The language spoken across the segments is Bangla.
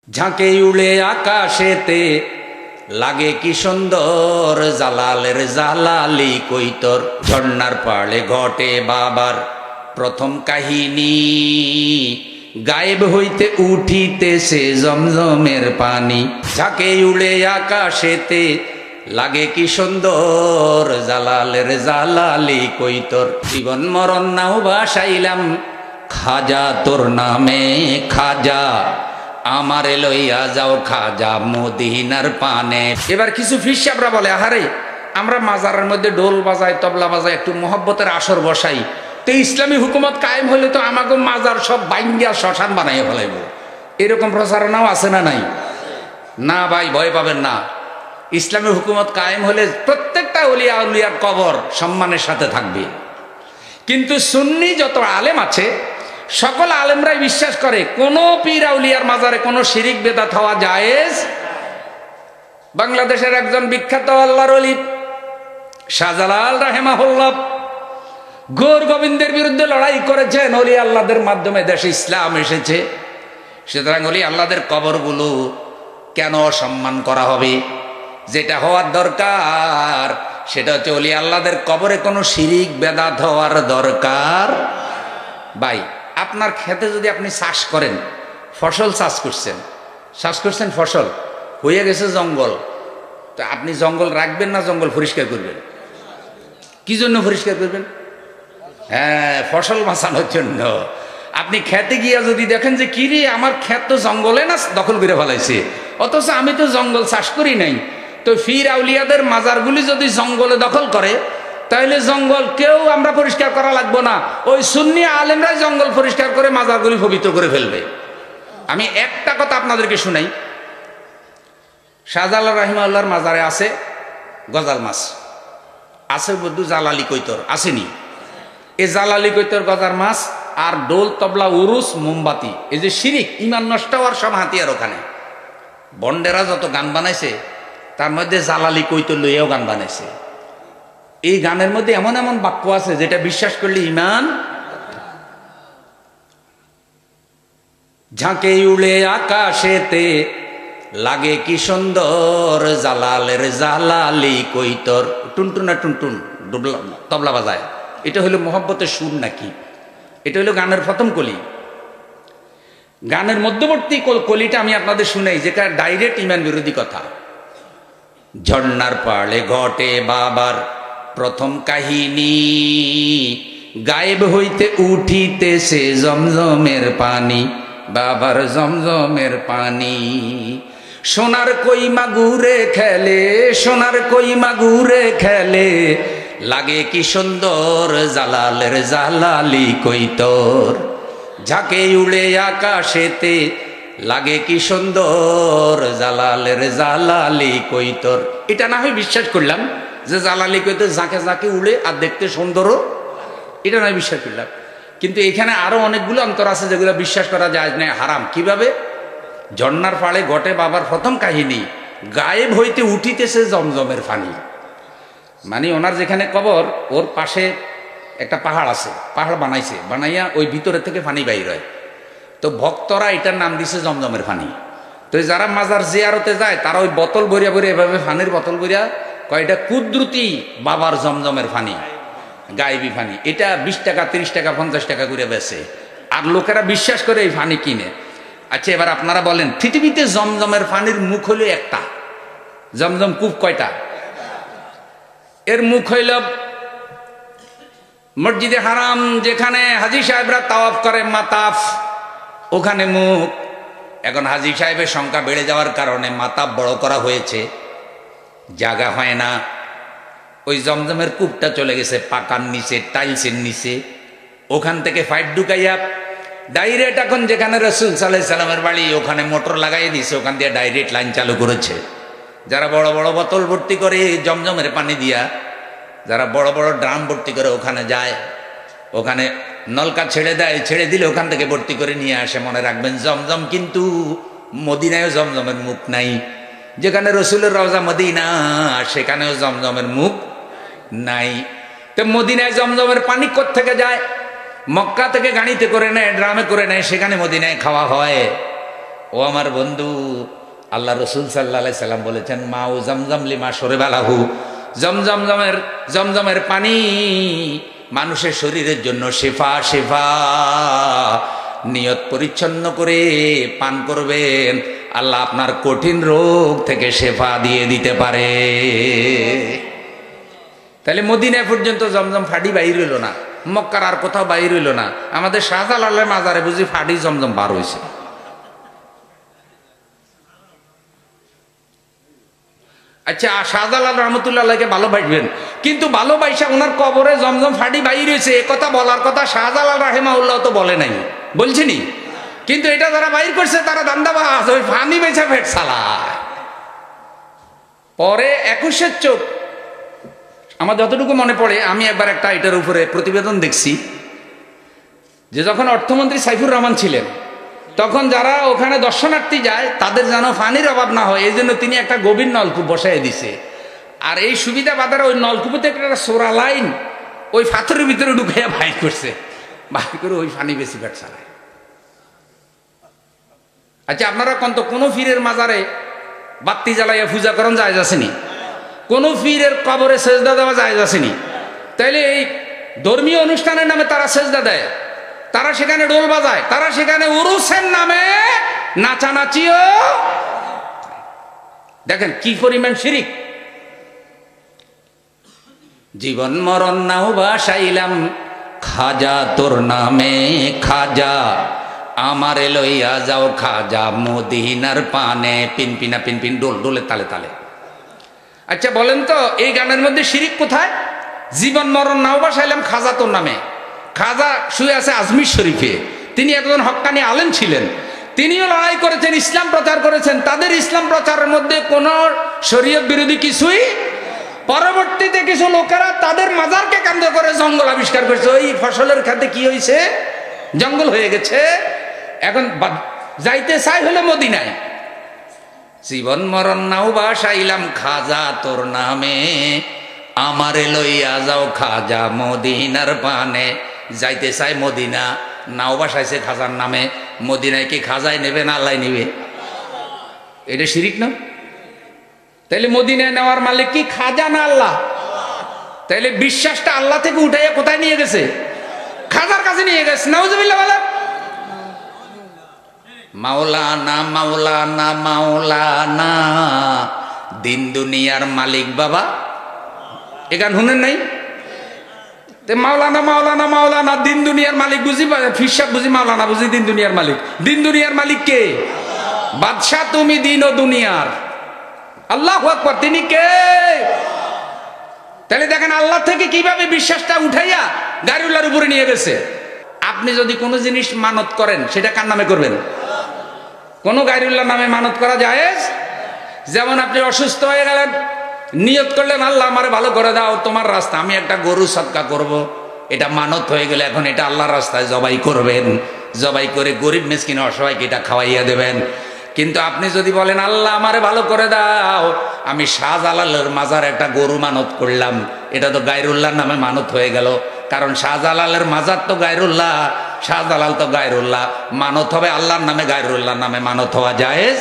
ঝাঁকে উড়ে আকাশেতে লাগে কি সুন্দর, জালালের জালালি কইতর। ঝর্ণার পাড়ে ঘটে বাবার প্রথম কাহিনী, গায়েব হইতে উঠিতেছে জমজমের পানি। ঝাঁকে উড়ে আকাশেতে লাগে কি সুন্দর, জালালের জালালি কইতর। জীবন মরণ নাও বাসাইলাম খাজা তোর নামে, খাজা আমারে লইয়া যাও খাজা মদিনার পানে। এবার কিছু ফির সাহেবরা বলে, আহারে আমরা মাজারের মধ্যে ডোল বাজাই, তবলা বাজাই, একটু মহব্বতের আসর বসাই, তো ইসলামী হুকুমত কায়েম হলে তো আমাকে মাজার সব বাইঙ্গা শ্মশান বানাইয়া ফেলাইব। এরকম প্রচারণাও আছে না নাই? না ভাই, ভয় পাবেন না। ইসলামী হুকুমত কায়েম হলে প্রত্যেকটা ওলিয়া উলিয়ার কবর সম্মানের সাথে থাকবে। কিন্তু সুন্নি যত আলেম আছে সকল আলেমরাই বিশ্বাস করে কোন পীর আউলিয়ার মাজারে কোনো শিরিক বেদাত হওয়া জায়েজ। বাংলাদেশের একজন বিখ্যাত আল্লাহর ওলি শাহজালাল রাহিমাহুল্লাহ গৌর গোবিন্দের বিরুদ্ধে লড়াই করেছেন। ওলি আল্লাহদের মাধ্যমে দেশে ইসলাম এসেছে, সুতরাং ওলি আল্লাহদের কবরগুলো কেন অসম্মান করা হবে? যেটা হওয়ার দরকার সেটা হচ্ছে ওলি আল্লাহদের কবরে কোনো শিরিক বেদাত হওয়ার দরকার। ভাই, আপনার খেতে যদি আপনি চাষ করেন, ফসল চাষ করছেন, ফসল হয়ে গেছে জঙ্গল, তো আপনি জঙ্গল রাখবেন না জঙ্গল পরিষ্কার করবেন? কি জন্য পরিষ্কার করবেন? হ্যাঁ, ফসল বাঁচানোর জন্য। আপনি খেতে গিয়া যদি দেখেন যে কি রে, আমার ক্ষেত তো জঙ্গলে না দখল করে ফেলাইছে, অথচ আমি তো জঙ্গল চাষ করি নাই। তো ফির আউলিয়াদের মাজারগুলি যদি জঙ্গলে দখল করে, তাহলে জঙ্গল কেউ আমরা পরিষ্কার করা লাগবো না, ওই সুন্নি আলেমরাই জঙ্গল পরিষ্কার করে মাজারগুলি পবিত্র করে ফেলবে। আমি একটা কথা আপনাদেরকে শুনাই। শাহজালাল রাহিমাহুল্লাহর মাজারে আছে গজাল মাছ, আছে বদ্ধু জালালি কৈতর, আসেনি? এই জালালি কৈতর, গজার মাছ আর ডোল তবলা উরুস মোমবাতি, এই যে শিরিক ইমান নষ্ট হওয়ার সব হাতিয়ার ওখানে। বন্ডেরা যত গান বানাইছে তার মধ্যে জালালি কৈতর লইয়াও গান বানাইছে। এই গানের মধ্যে এমন এমন বাক্য আছে যেটা বিশ্বাস করলে ইমান। ঝাঁকে উড়ে আকাশেতে লাগে কি সুন্দর, জালালের জালালি কইতর। টুনটুনা টুনটুন তবলা বাজায়, এটা হলো মোহব্বতের সুর নাকি? এটা হলো গানের প্রথম কলি। গানের মধ্যবর্তী কলিটা আমি আপনাদের শুনাই, যেটা ডাইরেক্ট ইমান বিরোধী কথা। ঝর্ণার পাড়ে ঘটে বাবার প্রথম কাহিনী, গায়েব হইতে উঠিতেছে জমজমের পানি, বাবার জমজমের পানি। সোনার কই মাগুরে খেলে, সোনার কই মাগুরে খেলে, লাগে কি সুন্দর, জালালের জালালি কইতর। ঝাঁকে উড়ে আকাশেতে লাগে কি সুন্দর, জালালের জালালি কইতর। এটা না হয় বিশ্বাস করলাম যে জালালি কইতর ঝাঁকে ঝাঁকে উড়ে আর দেখতে সুন্দরও, এটা নয় বিশ্বাস করলাম। কিন্তু এখানে আরো অনেকগুলো অন্তর আছে যেগুলো বিশ্বাস করা যায় না, হারাম। কিভাবে? ঝর্ণার পাড়ে ঘটে বাবার প্রথম কাহিনী, গায়েব হইতে উঠিতেছে জমজমের পানি। মানে ওনার যেখানে কবর, ওর পাশে একটা পাহাড় আছে, পাহাড় বানাইছে, বানাইয়া ওই ভিতরে থেকে পানি বাইর হয়। তো ভক্তরা এটার নাম দিছে জমজমের পানি। তো যারা মাজার জিয়ারতে যায় তারা ওই বোতল ভরিয়া ভরিয়া এভাবে পানির বোতল ভরিয়া কয়টা কুদরতি বাবার জমজমের পানি, গায়েবী পানি। এটা 20 টাকা 30 টাকা 50 টাকা করে বেচে, আর লোকেরা বিশ্বাস করে এই পানি কিনে। আচ্ছা, এবার আপনারা বলেন, পৃথিবীতে জমজমের পানির মুখ হইল একটা, জমজম কূপ কয়টা? এর মুখ হইল মসজিদে হারাম, যেখানে হাজী সাহেবরা তাওয়াফ করে, মাতাফ, ওখানে মুখ। এখন হাজী সাহেবের সংখ্যা বেড়ে যাওয়ার কারণে মাতাফ বড় করা হয়েছে, জায়গা হয় না। ওই জমজমের কূপটা চলে গেছে পাকার নিচে, টাইলসের নিচে। ওখান থেকে পাইপ ঢুকাইয়া ডাইরেক্ট এখন যেখানে রসুল সাল্লাল্লাহু আলাইহি সাল্লামের বাড়ি, ওখানে মোটর লাগাই দিছে, ওখান দিয়ে ডাইরেক্ট লাইন চালু করেছে। যারা বড় বড় বোতল ভর্তি করে জমজমের পানি দিয়া, যারা বড় বড় ড্রাম ভর্তি করে ওখানে যায়, ওখানে নলকা ছেড়ে দেয়, ছেড়ে দিলে ওখান থেকে ভর্তি করে নিয়ে আসে। মনে রাখবেন, জমজম কিন্তু মদিনায়ও জমজমের মুখ নাই। যেখানে রসুলের রওজা মদিনা, সেখানেও জমজমের মুখ নাই। তো মদিনায় জমজমের পানি কোত্থেকে যায়? মক্কা থেকে গাড়িতে করে নেয়, ড্রামে করে নেয়, সেখানে মদিনায় খাওয়া হয়। ও আমার বন্ধু, আল্লাহ রসুল সাল্লাল্লাহু আলাইহি সাল্লাম বলেছেন, মাউ জমজম লিমা শরিবালাহু, জমজমের পানি মানুষের শরীরের জন্য শেফা শেফা। নিয়ত পরিচ্ছন্ন করে পান করবেন, আল্লাহ আপনার কঠিন রোগ থেকে শেফা দিয়ে দিতে পারে। তাহলে মদিনা পর্যন্ত জমজম ফাডি বাইর হইল না, মক্কার আর কোথাও বাইর হইল না, আমাদের শাহজালালের মাজারে বুঝি ফাডি জমজম বার হয়েছে। আচ্ছা, শাহজালাল রহমতুল্লাহকে ভালোবাসবেন, কিন্তু ভালোবাসা ওনার কবরে জমজম ফাডি বাইর হয়েছে এ কথা বলার কথা শাহজালাল রাহিমাহুল্লাহ তো বলে নাই, বলছিনি? কিন্তু এটা যারা বাইর করছে তারা দান্দাবাজ, ওই ফানি বেচা ফেট চালায়। পরে 21-এর চোখ আমার যতটুকু মনে পড়ে, আমি একবার একটা এটার উপরে প্রতিবেদন দেখছি যে যখন অর্থমন্ত্রী সাইফুর রহমান ছিলেন, তখন যারা ওখানে দর্শনার্থী যায় তাদের যেন পানির অভাব না হয় এই জন্য তিনি একটা গভীর নলকূপ বসাই দিছে। আর এই সুবিধা বাদারা ওই নলকূপতে একটা সোরা লাইন ওই পাথরের ভিতরে ঢুকাইয়া বাইর করছে, বাইর করে ওই পানি বেশি পেট চালায়। আচ্ছা, আপনারা কন্ত কোনো ফিরের মাজারে বাত্তি জ্বালাইয়া পূজা করেন যায় যাচ্ছেনি? কোনো ফিরের কবরে সেজদা দেওয়া যায় যাচ্ছেনি? তাইলে এই ধর্মীয় অনুষ্ঠানের নামে তারা সেজদা দেয়, তারা সেখানে ডোল বাজায়, তারা সেখানে উরুসের নামে নাচানাচিও। দেখেন কি পরিমাণ শিরিক। জীবন মরণ নাও বাসাইলাম খাজা তোর নামে খাজা, আমারে লইয়া যাও খাজা মদিনার পানে, পিনপিনা পিনপিন ডোল ডোলে তালে তালে। আচ্ছা বলেন তো এই গানের মধ্যে শিরিক কোথায়? জীবন মরণ নাও বাসাইলাম খাজা তোর নামে। খাজা শুয়ে আছে আজমির শরীফে, তিনি একজন হক্কানি আলেম ছিলেন, তিনিও লড়াই করেছেন, ইসলাম প্রচার করেছেন, তাদের ইসলাম প্রচারের মধ্যে কোনো শরীয়ত বিরোধী কিছুই। পরবর্তীতে কিছু লোকেরা তাদের মাজারকে কেন্দ্র করে জঙ্গল আবিষ্কার করেছে, ওই ফসলের খাতে কি হয়েছে, জঙ্গল হয়ে গেছে, এখন যাইতে চাই হলো মদিনায়। জীবন মরণ নাও বাসাইলাম খাজা তোর নামে, আমারে লইয়া যাও খাজা মদিনার পানে। যাইতে চাই মদিনা, নাও বাসাইছে খাজার নামে, মদিনায় কি খাজায় নেবে না আল্লাহ নেবে? এটা শিরিক না? তাইলে মদিনায় নেওয়ার মালিক কি খাজা না আল্লাহ? তাইলে বিশ্বাসটা আল্লাহ থেকে উঠাইয়া কোথায় নিয়ে গেছে? খাজার কাছে নিয়ে গেছে। নাউজুবিল্লাহ বলেন। মাওলানা মাওলানা মাওলানা, দিন দুনিয়ার মালিক বাবা, এ গান শুনেন নাই? মাওলানা মাওলানা মাওলানা, দিন দুনিয়ার মালিক বুঝি, ফিরসাব বুঝি, মাওলানা বুঝি, দিন দুনিয়ার মালিক। দিন দুনিয়ার মালিক কে? বাদশাহ তুমি দিন ও দুনিয়ার। আল্লাহু আকবার, তিনি কে? তাহলে দেখেন আল্লাহ থেকে কিভাবে বিশ্বাসটা উঠাইয়া গায়রুল্লাহর উপরে নিয়ে গেছে। আপনি যদি কোনো জিনিস মানত করেন সেটা কার নামে করবেন? কোন গায়রুল্লাহর নামে মানত করা জায়েজ? যেমন আপনি অসুস্থ হয়ে গেলেন, নিয়ত করলেন আল্লাহ আমারে ভালো করে দাও, তোমার রাস্তা, আমি একটা গরু সদকা করব, এটা মানত হয়ে গেলে এখন এটা আল্লাহর রাস্তায় জবাই করবেন, জবাই করে গরিব মিসকিন অসহায়কে এটা খাওয়াইয়া দেবেন। কিন্তু আপনি যদি বলেন আল্লাহ আমারে ভালো করে দাও, আমি শাহজালালের মাজার একটা গরু মানত করলাম, এটা তো গায়রুল্লাহর নামে মানত হয়ে গেল, কারণ শাহজালালের মাজার তো গায়রুল্লাহ, শাহজালাল তো গায়রুল্লাহ, মানত হবে আল্লাহর নামে, গায়রুল্লাহর নামে মানত হওয়া জায়েজ?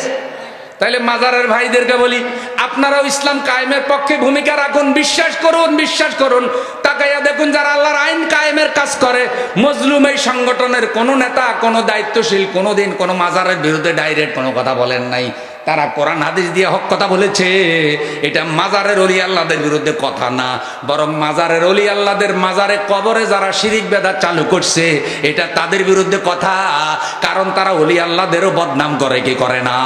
তাইলে মাজারের ভাইদেরকে বলি, আপনারাও ইসলাম কায়েমের পক্ষে ভূমিকা রাখুন, বিশ্বাস করুন, বিশ্বাস করুন। তাকাইয়া দেখুন যারা আল্লাহর আইন কায়েমের কাজ করে, মজলুম এই সংগঠনের কোনো নেতা, কোনো দায়িত্বশীল কোনোদিন কোনো মাজারের বিরুদ্ধে ডাইরেক্ট কোনো কথা বলেন নাই, তারা কোরআন হাদিস দিয়ে হক কথা বলেছে। এটা মাজারের ওলি আল্লাহদের বিরুদ্ধে কথা না, বরং মাজারের ওলি আল্লাহদের মাজারে কবরে যারা শিরিক বেদাত চালু করছে এটা তাদের বিরুদ্ধে কথা, কারণ তারা ওলি আল্লাহদেরও বদনাম করে, কি করে না?